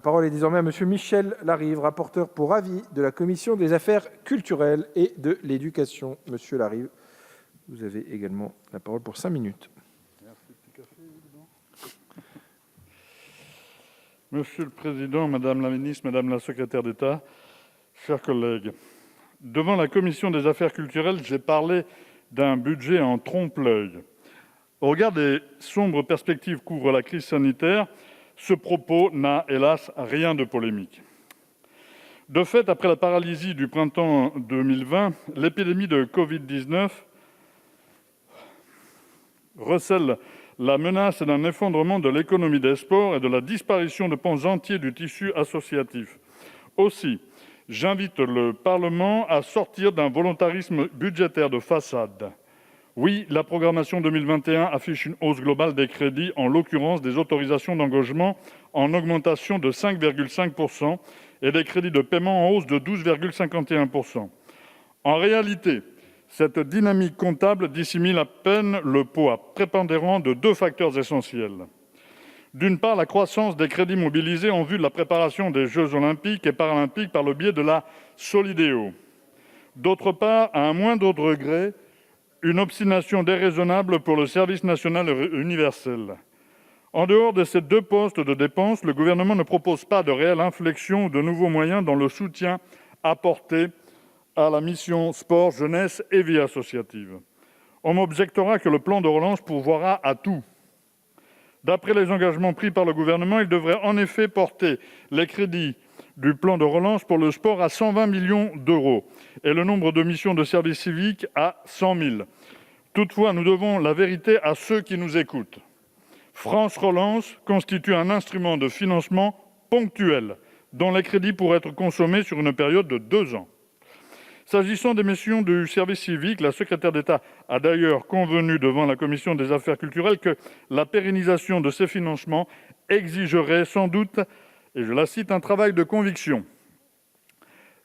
La parole est désormais à Monsieur Michel Larive, rapporteur pour avis de la Commission des affaires culturelles et de l'éducation. Monsieur Larive, vous avez également la parole pour 5 minutes. Monsieur le Président, Madame la Ministre, Madame la Secrétaire d'État, chers collègues, devant la Commission des affaires culturelles, j'ai parlé d'un budget en trompe-l'œil. Au regard des sombres perspectives qu'ouvre la crise sanitaire, ce propos n'a, hélas, rien de polémique. De fait, après la paralysie du printemps 2020, l'épidémie de Covid-19 recèle la menace d'un effondrement de l'économie des sports et de la disparition de pans entiers du tissu associatif. Aussi, j'invite le Parlement à sortir d'un volontarisme budgétaire de façade. Oui, la programmation 2021 affiche une hausse globale des crédits, en l'occurrence des autorisations d'engagement en augmentation de 5,5% et des crédits de paiement en hausse de 12,51%. En réalité, cette dynamique comptable dissimule à peine le poids prépondérant de deux facteurs essentiels. D'une part, la croissance des crédits mobilisés en vue de la préparation des Jeux olympiques et paralympiques par le biais de la Solideo. D'autre part, à un moindre degré, une obstination déraisonnable pour le service national universel. En dehors de ces deux postes de dépenses, le gouvernement ne propose pas de réelle inflexion ou de nouveaux moyens dans le soutien apporté à la mission sport, jeunesse et vie associative. On m'objectera que le plan de relance pourvoira à tout. D'après les engagements pris par le gouvernement, il devrait en effet porter les crédits du plan de relance pour le sport à 120 millions d'euros et le nombre de missions de service civique à 100 000. Toutefois, nous devons la vérité à ceux qui nous écoutent. France Relance constitue un instrument de financement ponctuel dont les crédits pourraient être consommés sur une période de 2 ans. S'agissant des missions du service civique, la secrétaire d'État a d'ailleurs convenu devant la Commission des affaires culturelles que la pérennisation de ces financements exigerait sans doute, et je la cite, « un travail de conviction ».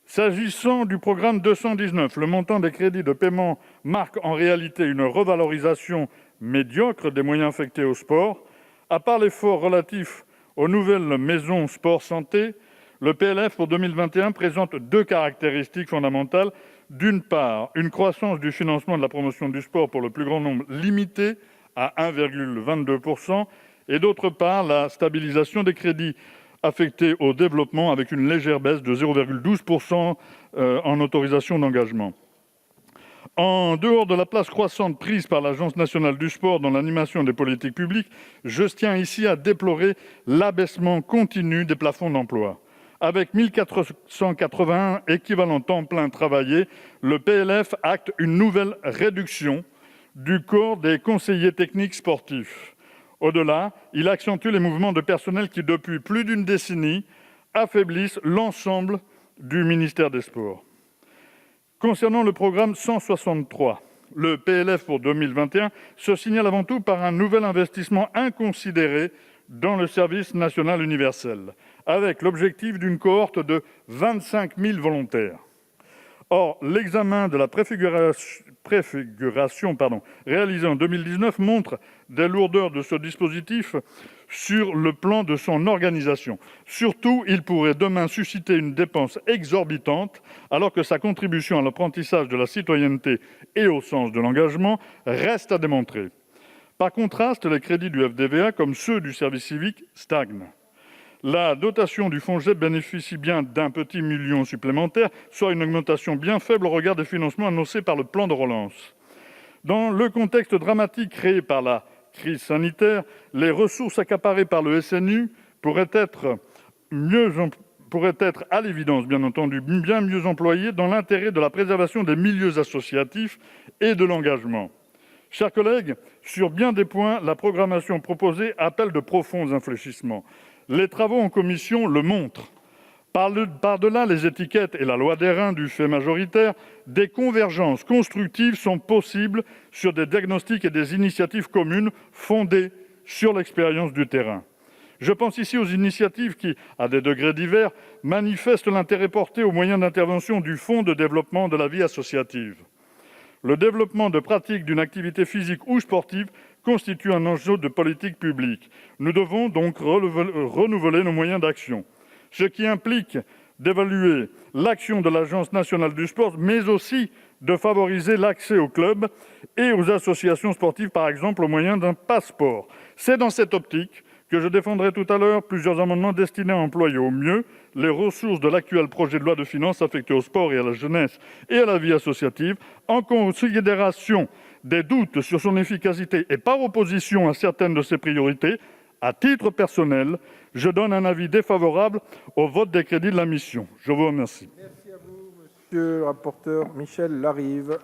S'agissant du programme 219, le montant des crédits de paiement marque en réalité une revalorisation médiocre des moyens affectés au sport. À part l'effort relatif aux nouvelles maisons sport-santé, le PLF pour 2021 présente deux caractéristiques fondamentales. D'une part, une croissance du financement de la promotion du sport pour le plus grand nombre limitée à 1,22%, et d'autre part, la stabilisation des crédits affectés au développement avec une légère baisse de 0,12% en autorisation d'engagement. En dehors de la place croissante prise par l'Agence nationale du sport dans l'animation des politiques publiques, je tiens ici à déplorer l'abaissement continu des plafonds d'emploi. Avec 1 481 équivalents temps plein travaillés, le PLF acte une nouvelle réduction du corps des conseillers techniques sportifs. Au-delà, il accentue les mouvements de personnel qui, depuis plus d'une décennie, affaiblissent l'ensemble du ministère des Sports. Concernant le programme 163, le PLF pour 2021 se signale avant tout par un nouvel investissement inconsidéré dans le service national universel, avec l'objectif d'une cohorte de 25 000 volontaires. Or, l'examen de la préfiguration réalisé en 2019 montre des lourdeurs de ce dispositif sur le plan de son organisation. Surtout, il pourrait demain susciter une dépense exorbitante, alors que sa contribution à l'apprentissage de la citoyenneté et au sens de l'engagement reste à démontrer. Par contraste, les crédits du FDVA, comme ceux du service civique, stagnent. La dotation du FONJEP bénéficie bien d'1 petit million supplémentaire, soit une augmentation bien faible au regard des financements annoncés par le plan de relance. Dans le contexte dramatique créé par la crise sanitaire, les ressources accaparées par le SNU pourraient être à l'évidence, bien entendu, bien mieux employées dans l'intérêt de la préservation des milieux associatifs et de l'engagement. Chers collègues, sur bien des points, la programmation proposée appelle de profonds infléchissements. Les travaux en commission le montrent. Par-delà les étiquettes et la loi d'airain du fait majoritaire, des convergences constructives sont possibles sur des diagnostics et des initiatives communes fondées sur l'expérience du terrain. Je pense ici aux initiatives qui, à des degrés divers, manifestent l'intérêt porté aux moyens d'intervention du Fonds de développement de la vie associative. Le développement de pratiques d'une activité physique ou sportive constitue un enjeu de politique publique. Nous devons donc renouveler nos moyens d'action. ce qui implique d'évaluer l'action de l'Agence nationale du sport, mais aussi de favoriser l'accès aux clubs et aux associations sportives, par exemple au moyen d'un passeport. C'est dans cette optique que je défendrai tout à l'heure plusieurs amendements destinés à employer au mieux les ressources de l'actuel projet de loi de finances affectées au sport et à la jeunesse et à la vie associative, en considération des doutes sur son efficacité et par opposition à certaines de ses priorités. À titre personnel, je donne un avis défavorable au vote des crédits de la mission. Je vous remercie. Merci à vous, monsieur le rapporteur Michel Larive.